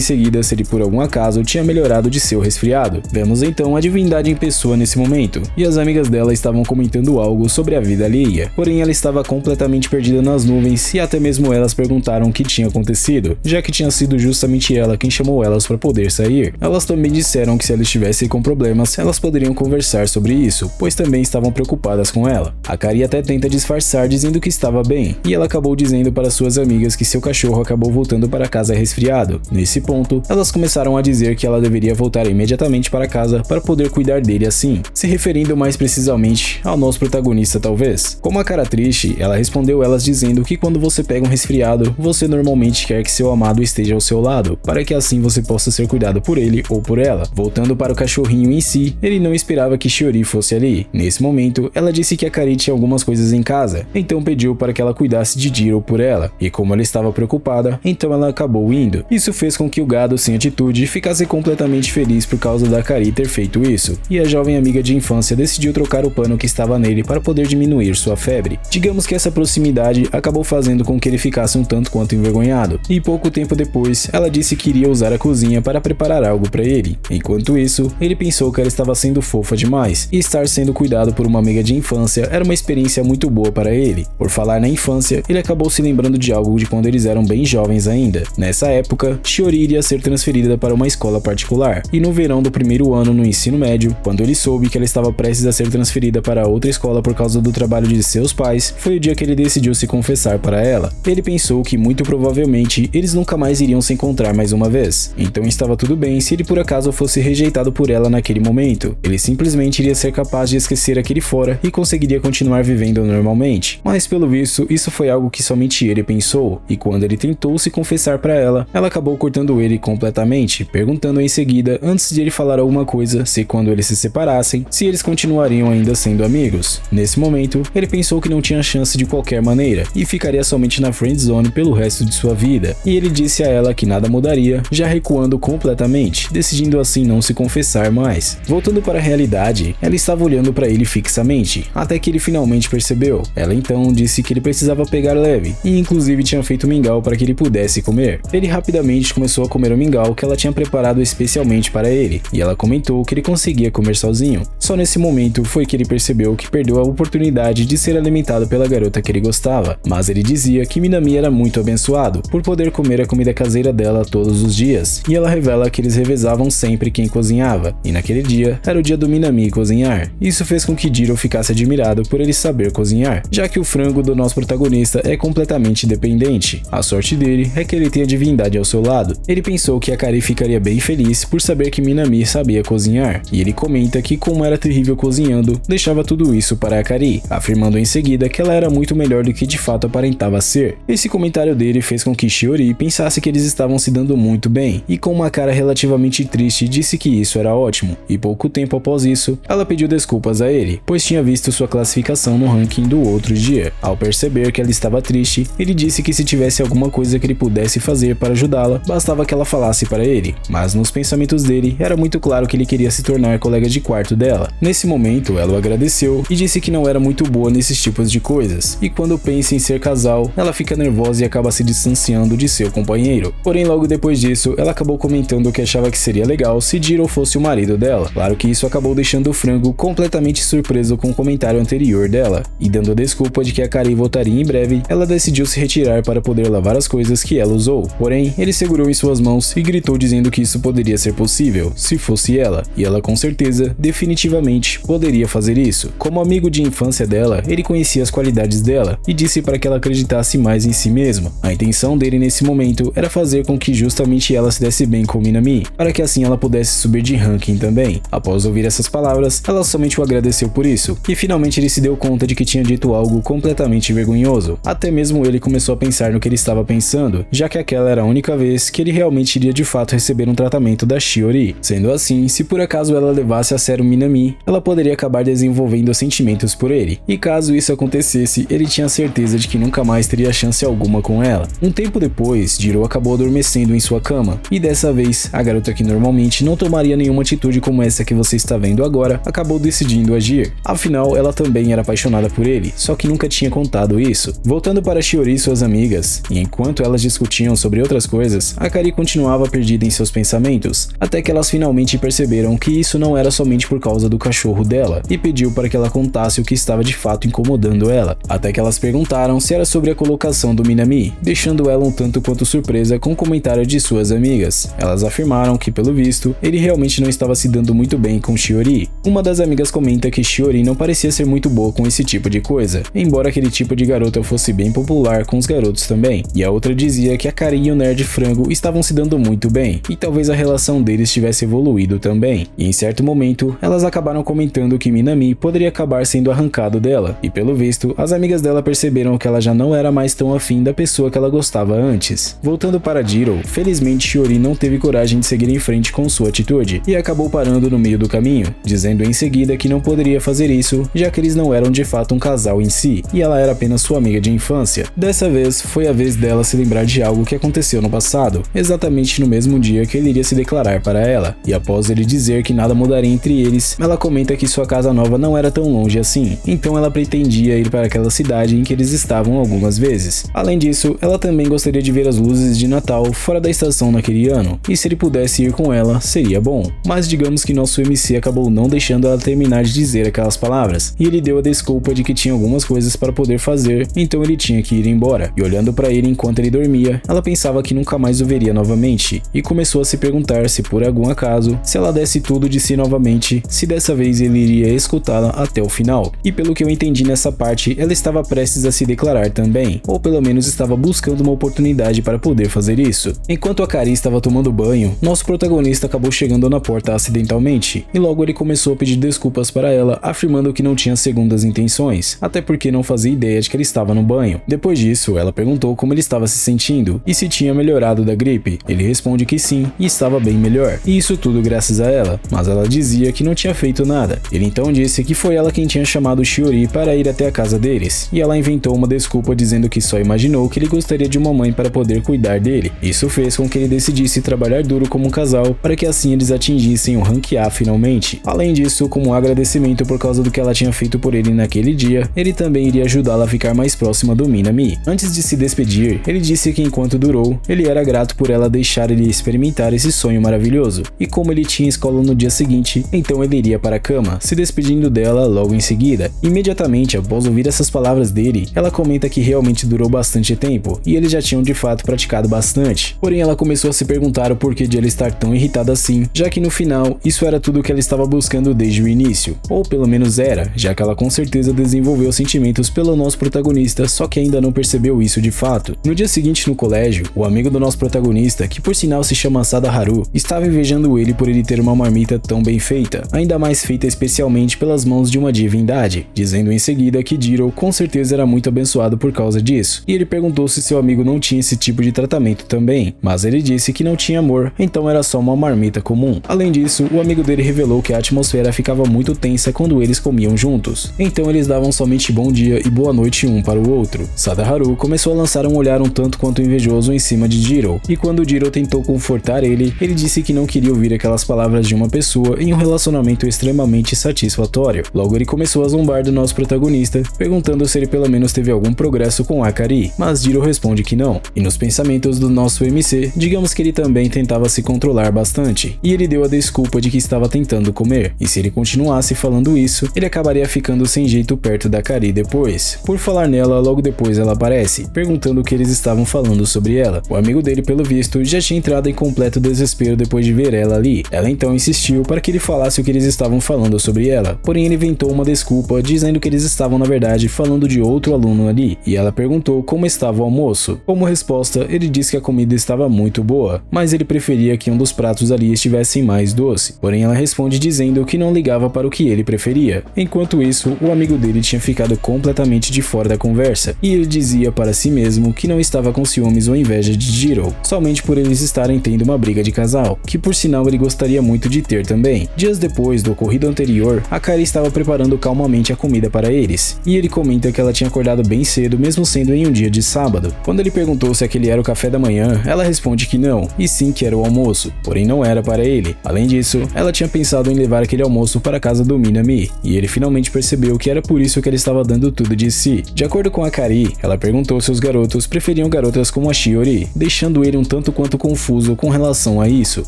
seguida se ele por algum acaso tinha melhorado de seu resfriado. Vemos então a divindade em pessoa nesse momento, e as amigas dela estavam comentando algo sobre a vida alheia. Porém, ela estava completamente perdida nas nuvens e até mesmo elas perguntaram o que tinha acontecido, já que tinha sido justamente ela quem chamou elas para poder sair. Elas também disseram que se ela estivesse com problemas, elas poderiam conversar sobre isso, pois também estavam preocupadas com ela. A Kari até tenta disfarçar dizendo que estava bem, e ela acabou dizendo para suas amigas que seu cachorro acabou voltando para casa resfriado. Nesse ponto, elas começaram a dizer que ela deveria voltar imediatamente para casa para poder cuidar dele assim, se referindo mais precisamente ao nosso protagonista talvez. Com uma cara triste, ela respondeu elas dizendo que quando você pega um resfriado, você normalmente quer que seu amado esteja ao seu lado, para que assim você possa ser cuidado por ele ou por ela. Voltando para o cachorrinho em si, ele não esperava que Shiori fosse ali. Nesse momento, ela disse que a Kari tinha algumas coisas em casa, então pediu para que ela cuidasse de Jiro por ela, e como ela estava preocupada, então ela acabou indo. Isso fez com que o gado sem atitude ficasse completamente feliz por causa da Kari ter feito isso, e a jovem amiga de infância decidiu trocar o pano que estava nele para poder diminuir sua febre. Digamos que essa proximidade acabou fazendo com que ele ficasse um tanto quanto envergonhado, e pouco tempo depois, ela disse que iria usar a cozinha para preparar algo para ele. Enquanto isso, ele pensou que ela estava sendo fofa demais, e estar sendo cuidado por uma amiga de infância era uma experiência muito boa para ele. Por falar na infância, ele acabou se lembrando de algo de quando eles eram bem jovens ainda. Nessa época, Shiori iria ser transferida para uma escola particular, e no verão do primeiro ano no ensino médio, quando ele soube que ela estava prestes a ser transferida para outra escola por causa do trabalho de seus pais, foi o dia que ele decidiu se confessar para ela. Ele pensou que muito provavelmente eles nunca mais iriam se encontrar mais uma vez, então estava tudo bem se ele por acaso fosse rejeitado por ela naquele momento. Ele simplesmente iria ser capaz de esquecer aquele fora e conseguiria continuar vivendo normalmente. Mas pelo visto, isso foi algo que somente ele pensou, e quando ele tentou se confessar para ela, ela acabou cortando ele completamente, perguntando em seguida, antes de ele falar alguma coisa, se quando eles se separassem, se eles continuariam ainda sendo amigos. Nesse momento, ele pensou que não tinha chance de qualquer maneira, e ficaria somente na friend zone pelo resto de sua vida, e ele disse a ela que nada mudaria, já recuando completamente, decidindo assim não se confessar mais. Voltando para a realidade, ela estava olhando para ele fixamente, até que ele finalmente percebeu. Ela então disse que ele precisava pegar leve, e inclusive tinha feito mingau para que ele pudesse comer. Ele rapidamente começou a comer o mingau que ela tinha preparado especialmente para ele, e ela comentou que ele conseguia comer sozinho. Só nesse momento foi que ele percebeu que perdeu a oportunidade de ser alimentado pela garota que ele gostava, mas ele dizia que Minami era muito abençoado por poder comer a comida caseira dela todos os dias, e ela revela que eles revezavam sempre quem cozinhava, e naquele dia era o dia do Minami cozinhar. Isso fez com que Jiro ficasse admirado por ele saber cozinhar, já que o frango do nosso protagonista é completamente dependente. A sorte dele é que ele tem a divindade ao seu lado. Ele pensou que a Kari ficaria bem feliz por saber que Minami sabia cozinhar, e ele comenta que como era terrível cozinhando, deixava tudo isso para a Kari, afirmando em seguida que ela era muito melhor do que de fato aparentava ser. Esse comentário dele fez com que Shiori pensasse que eles estavam se dando muito bem, e com uma cara relativamente triste disse que isso era ótimo, e pouco tempo após isso, ela pediu desculpas a ele, pois tinha visto sua classificação no ranking do outro dia. Ao perceber que ela estava triste, ele disse que se tivesse alguma coisa que ele pudesse fazer para ajudá-la, bastava que ela falasse para ele, mas nos pensamentos dele, era muito claro que ele queria se tornar colega de quarto dela. Nesse momento, ela o agradeceu e disse que não era muito boa nesses tipos de coisas, e quando pensa em ser casal, ela fica nervosa e acaba se distanciando de seu companheiro. Porém, logo depois disso, ela acabou comentando que achava que seria legal se Jiro fosse o marido dela. Claro que isso acabou deixando o frango completamente surpreso com o comentário anterior dela, e dando a desculpa de que a Kari voltaria em breve, ela decidiu se retirar para poder lavar as coisas que ela usou. Porém, ele segurou em suas mãos e gritou dizendo que isso poderia ser possível, se fosse ela, e ela com certeza, definitivamente, poderia fazer isso. Como amigo de infância dela, ele conhecia as qualidades dela, e disse para que ela acreditasse mais em si mesma. A intenção dele nesse momento era fazer com que justamente ela se desse bem com Minami, para que assim ela pudesse subir de ranking também. Após ouvir essas palavras, ela somente o agradeceu por isso, e finalmente ele se deu conta de que tinha dito algo completamente vergonhoso. Até mesmo ele começou a pensar no que ele estava pensando, já que aquela era a única vez que ele realmente iria de fato receber um tratamento da Shiori. Sendo assim, se por acaso ela levasse a sério Minami, ela poderia acabar desenvolvendo sentimentos por ele, e caso isso acontecesse, ele tinha certeza de que nunca mais teria chance alguma com ela. Um tempo depois, Jiro acabou adormecendo em sua cama, e dessa vez, a garota que normalmente não tomaria nenhuma atitude como essa que você está vendo agora, acabou decidindo agir. Afinal, ela também era apaixonada por ele, só que nunca tinha contado isso. Voltando para Shiori e suas amigas, e enquanto elas discutiam sobre outras coisas, Akari continuava perdida em seus pensamentos, até que elas finalmente perceberam que isso não era somente por causa do cachorro dela, e pediu para que ela contasse o que estava de fato incomodando ela, até que elas perguntaram se era sobre a colocação do Minami, deixando ela um tanto quanto surpresa com o comentário de suas amigas. Elas afirmaram que, pelo visto, ele realmente não estava se dando muito bem com Shiori. Uma das amigas comenta que Shiori não parecia ser muito boa com esse tipo de coisa, embora aquele tipo de garota fosse bem popular com os garotos também, e a outra dizia que Akari e o Nerd Frango estavam se dando muito bem, e talvez a relação deles tivesse evoluído também. E em certo momento, elas acabaram comentando que Minami poderia acabar sendo arrancado dela, e pelo visto, as amigas dela perceberam que ela já não era mais tão afim da pessoa que ela gostava antes. Voltando para Jiro, felizmente Shiori não teve coragem de seguir em frente com sua atitude, e acabou parando no meio do caminho, dizendo em seguida que não poderia fazer isso, já que eles não eram de fato um casal em si, e ela era apenas sua amiga de infância. Dessa vez, foi a vez dela se lembrar de algo que aconteceu no passado, exatamente no mesmo dia que ele iria se declarar para ela, e após ele dizer que nada mudaria entre eles, ela comenta que sua casa nova não era tão longe assim, então ela pretendia ir para aquela cidade em que eles estavam algumas vezes. Além disso, ela também gostaria de ver as luzes de Natal fora da estação naquele ano, e se ele pudesse ir com ela, seria bom. Mas digamos que nosso MC acabou não deixando ela terminar de dizer aquelas palavras, e ele deu a desculpa de que tinha algumas coisas para poder fazer, então ele tinha que ir embora. E olhando para ele enquanto ele dormia, ela pensava que nunca mais o veria novamente, e começou a se perguntar se por algum acaso, se ela desse tudo de si novamente, se dessa vez ele iria escutá-la até o final. E pelo que eu entendi nessa parte, ela estava prestes a se declarar também, ou pelo menos estava buscando uma oportunidade para poder fazer isso. Enquanto Akari estava tomando banho, nosso protagonista acabou chegando na porta acidentalmente, e logo ele começou a pedir desculpas para ela, afirmando que não tinha segundas intenções, até porque não fazia ideia de que ele estava no banho. Depois disso, ela perguntou como ele estava se sentindo e se tinha melhorado da gripe. Ele responde que sim, e estava bem melhor, e isso tudo graças a ela, mas ela dizia que não tinha feito nada. Ele então disse que foi ela quem tinha chamado Shiori para ir até a casa deles, e ela inventou uma desculpa dizendo que só imaginou que ele gostaria de uma mãe para poder cuidar dele. Isso fez com que ele decidisse trabalhar duro como um casal, para que assim eles atingissem o rank A finalmente. Além disso, como agradecimento por causa do que ela tinha feito por ele naquele dia, ele também iria ajudá-la a ficar mais próxima do Minami. Antes de se despedir, ele disse que enquanto durou, ele era grato por ela deixar ele experimentar esse sonho maravilhoso, e como ele tinha escola no dia seguinte, então ele iria para a cama, se despedindo dela logo em seguida. Imediatamente após ouvir essas palavras dele, ela comenta que realmente durou bastante tempo, e eles já tinham de fato praticado bastante. Porém, ela começou a se perguntar o porquê de ela estar tão irritada assim, já que no final, isso era tudo que ela estava buscando desde o início, ou pelo menos era, já que ela com certeza desenvolveu sentimentos pelo nosso protagonista, só que ainda não percebeu isso de fato. No dia seguinte no colégio, o amigo do nosso protagonista, que por sinal se chama Sada Haru, estava invejando ele por ele ter uma marmita tão bem feita, ainda mais feita especialmente pelas mãos de uma divindade, dizendo em seguida que Jiro com certeza era muito abençoado por causa disso, e ele perguntou se seu amigo não tinha esse tipo de tratamento também, mas ele disse que não tinha amor, então era só uma marmita comum. Além disso, o amigo dele revelou que a atmosfera ficava muito tensa quando eles comiam juntos, então eles davam somente bom dia e boa noite um para o outro. Sada Haru começou a lançar um olhar um tanto quanto invejoso em cima de Jiro, e quando Jiro tentou confortar ele, ele disse que não queria ouvir aquelas palavras de uma pessoa em um relacionamento extremamente satisfatório. Logo ele começou a zombar do nosso protagonista, perguntando se ele pelo menos teve algum progresso com Akari, mas Jiro responde que não. E nos pensamentos do nosso MC, digamos que ele também tentava se controlar bastante, e ele deu a desculpa de que estava tentando comer, e se ele continuasse falando isso, ele acabaria ficando sem jeito perto da Akari depois. Por falar nela, logo depois ela aparece, perguntando o que eles estavam falando sobre ela. O amigo dele, pelo visto, já tinha entrado em completo desespero depois de ver ela ali. Ela então insistiu para que ele falasse o que eles estavam falando sobre ela, porém ele inventou uma desculpa dizendo que eles estavam na verdade falando de outro aluno ali, e ela perguntou como estava o almoço. Como resposta, ele disse que a comida estava muito boa, mas ele preferia que um dos pratos ali estivesse mais doce. Porém ela responde dizendo que não ligava para o que ele preferia. Enquanto isso, o amigo dele tinha ficado completamente de fora da conversa, e ele dizia para si mesmo que não estava com ciúmes ou inveja de Jiro, somente por eles estarem tendo uma briga de casal, que por sinal ele gostaria muito de ter também. Dias depois do ocorrido anterior, Akari estava preparando calmamente a comida para eles, e ele comenta que ela tinha acordado bem cedo mesmo sendo em um dia de sábado. Quando ele perguntou se aquele era o café da manhã, ela responde que não, e sim que era o almoço, porém não era para ele. Além disso, ela tinha pensado em levar aquele almoço para a casa do Minami, e ele finalmente percebeu que era por isso isso que ele estava dando tudo de si. De acordo com Akari, ela perguntou se os garotos preferiam garotas como a Shiori, deixando ele um tanto quanto confuso com relação a isso.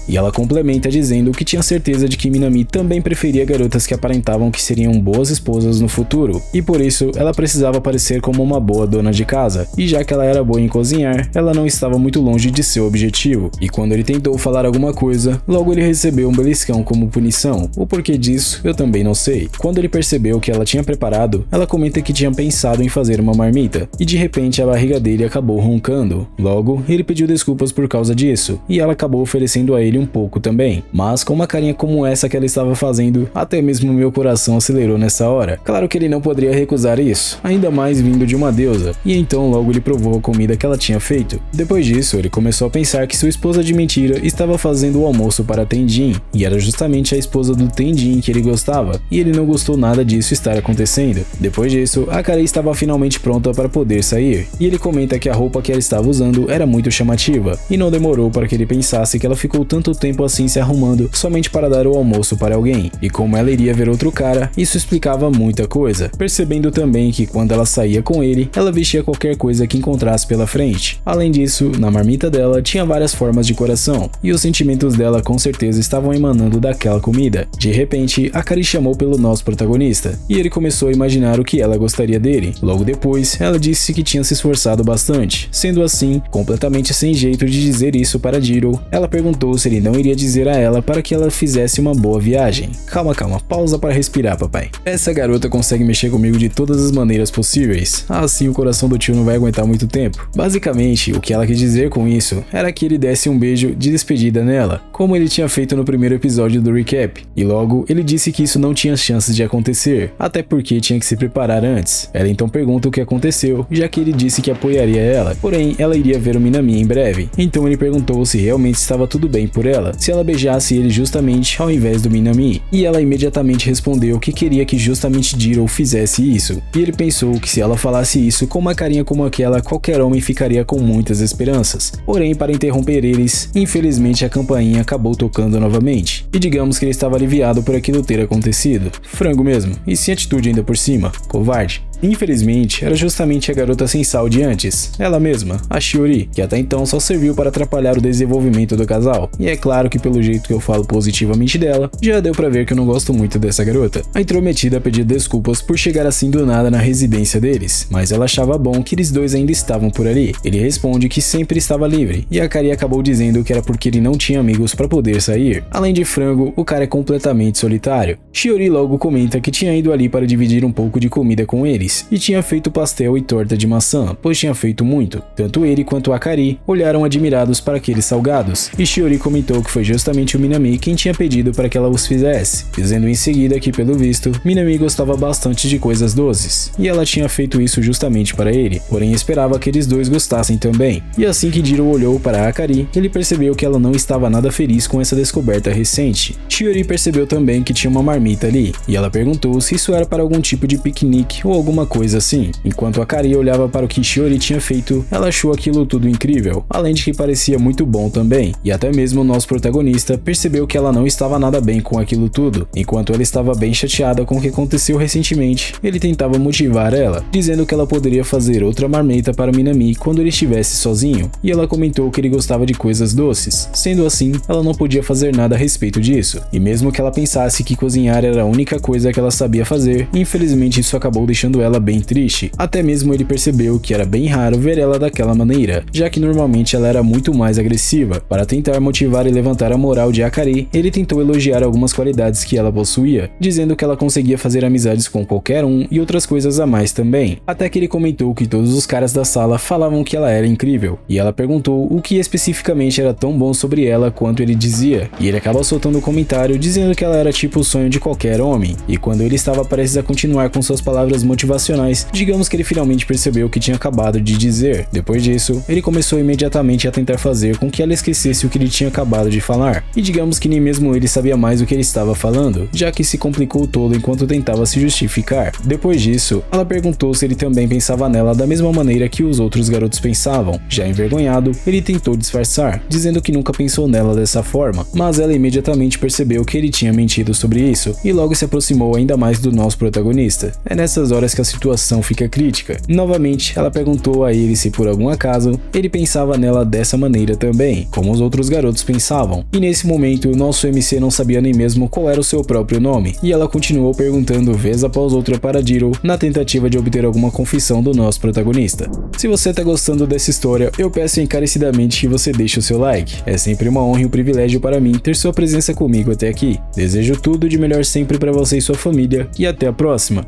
E ela complementa dizendo que tinha certeza de que Minami também preferia garotas que aparentavam que seriam boas esposas no futuro, e por isso ela precisava parecer como uma boa dona de casa, e já que ela era boa em cozinhar, ela não estava muito longe de seu objetivo. E quando ele tentou falar alguma coisa, logo ele recebeu um beliscão como punição. O porquê disso, eu também não sei. Quando ele percebeu o que ela tinha preparado, ela comenta que tinha pensado em fazer uma marmita, e de repente a barriga dele acabou roncando. Logo, ele pediu desculpas por causa disso, e ela acabou oferecendo a ele um pouco também. Mas com uma carinha como essa que ela estava fazendo, até mesmo meu coração acelerou nessa hora. Claro que ele não poderia recusar isso, ainda mais vindo de uma deusa, e então logo ele provou a comida que ela tinha feito. Depois disso, ele começou a pensar que sua esposa de mentira estava fazendo o almoço para Tenjin, e era justamente a esposa do Tenjin que ele gostava, e ele não gostou nada disso estar acontecendo. Depois disso, Akari estava finalmente pronta para poder sair, e ele comenta que a roupa que ela estava usando era muito chamativa, e não demorou para que ele pensasse que ela ficou tanto tempo assim se arrumando somente para dar o almoço para alguém, e como ela iria ver outro cara, isso explicava muita coisa, percebendo também que quando ela saía com ele, ela vestia qualquer coisa que encontrasse pela frente. Além disso, na marmita dela tinha várias formas de coração, e os sentimentos dela com certeza estavam emanando daquela comida. De repente, Akari chamou pelo nosso protagonista, e ele começou a imaginar o que ela gostaria dele. Logo depois, ela disse que tinha se esforçado bastante. Sendo assim, completamente sem jeito de dizer isso para Jiro, ela perguntou se ele não iria dizer a ela para que ela fizesse uma boa viagem. Calma, pausa para respirar, papai. Essa garota consegue mexer comigo de todas as maneiras possíveis. Assim o coração do tio não vai aguentar muito tempo. Basicamente, o que ela quis dizer com isso era que ele desse um beijo de despedida nela, como ele tinha feito no primeiro episódio do recap. E logo, ele disse que isso não tinha chances de acontecer, até porque tinha que se preparar antes. Ela então pergunta o que aconteceu, já que ele disse que apoiaria ela, porém ela iria ver o Minami em breve. Então ele perguntou se realmente estava tudo bem por ela, se ela beijasse ele justamente ao invés do Minami, e ela imediatamente respondeu que queria que justamente Jiro fizesse isso, e ele pensou que se ela falasse isso com uma carinha como aquela, qualquer homem ficaria com muitas esperanças. Porém, para interromper eles, infelizmente a campainha acabou tocando novamente, e digamos que ele estava aliviado por aquilo ter acontecido. Frango mesmo, e sem atitude ainda por cima, covarde. Infelizmente, era justamente a garota sem sal de antes, ela mesma, a Shiori, que até então só serviu para atrapalhar o desenvolvimento do casal. E é claro que pelo jeito que eu falo positivamente dela, já deu pra ver que eu não gosto muito dessa garota. A intrometida pediu desculpas por chegar assim do nada na residência deles, mas ela achava bom que eles dois ainda estavam por ali. Ele responde que sempre estava livre, e a Akari acabou dizendo que era porque ele não tinha amigos para poder sair. Além de frango, o cara é completamente solitário. Shiori logo comenta que tinha ido ali para dividir um pouco de comida com eles, e tinha feito pastel e torta de maçã, pois tinha feito muito. Tanto ele quanto Akari olharam admirados para aqueles salgados, e Shiori comentou que foi justamente o Minami quem tinha pedido para que ela os fizesse, dizendo em seguida que, pelo visto, Minami gostava bastante de coisas doces, e ela tinha feito isso justamente para ele, porém esperava que eles dois gostassem também. E assim que Jiro olhou para Akari, ele percebeu que ela não estava nada feliz com essa descoberta recente. Shiori percebeu também que tinha uma marmita ali, e ela perguntou se isso era para algum tipo de piquenique ou alguma coisa assim. Enquanto Akari olhava para o que Shiori tinha feito, ela achou aquilo tudo incrível, além de que parecia muito bom também. E até mesmo o nosso protagonista percebeu que ela não estava nada bem com aquilo tudo. Enquanto ela estava bem chateada com o que aconteceu recentemente, ele tentava motivar ela, dizendo que ela poderia fazer outra marmita para Minami quando ele estivesse sozinho, e ela comentou que ele gostava de coisas doces. Sendo assim, ela não podia fazer nada a respeito disso, e mesmo que ela pensasse que cozinhar era a única coisa que ela sabia fazer, infelizmente isso acabou deixando ela bem triste. Até mesmo ele percebeu que era bem raro ver ela daquela maneira, já que normalmente ela era muito mais agressiva. Para tentar motivar e levantar a moral de Akari, ele tentou elogiar algumas qualidades que ela possuía, dizendo que ela conseguia fazer amizades com qualquer um e outras coisas a mais também. Até que ele comentou que todos os caras da sala falavam que ela era incrível, e ela perguntou o que especificamente era tão bom sobre ela quanto ele dizia, e ele acaba soltando um comentário dizendo que ela era tipo o sonho de qualquer homem, e quando ele estava prestes a continuar com suas palavras motivacionais, motivacionais, digamos que ele finalmente percebeu o que tinha acabado de dizer. Depois disso, ele começou imediatamente a tentar fazer com que ela esquecesse o que ele tinha acabado de falar, e digamos que nem mesmo ele sabia mais o que ele estava falando, já que se complicou todo enquanto tentava se justificar. Depois disso, ela perguntou se ele também pensava nela da mesma maneira que os outros garotos pensavam. Já envergonhado, ele tentou disfarçar, dizendo que nunca pensou nela dessa forma, mas ela imediatamente percebeu que ele tinha mentido sobre isso, e logo se aproximou ainda mais do nosso protagonista. É nessas horas que a situação fica crítica. Novamente, ela perguntou a ele se por algum acaso, ele pensava nela dessa maneira também, como os outros garotos pensavam. E nesse momento, nosso MC não sabia nem mesmo qual era o seu próprio nome, e ela continuou perguntando vez após outra para Jiro, na tentativa de obter alguma confissão do nosso protagonista. Se você tá gostando dessa história, eu peço encarecidamente que você deixe o seu like. É sempre uma honra e um privilégio para mim ter sua presença comigo até aqui. Desejo tudo de melhor sempre para você e sua família, e até a próxima!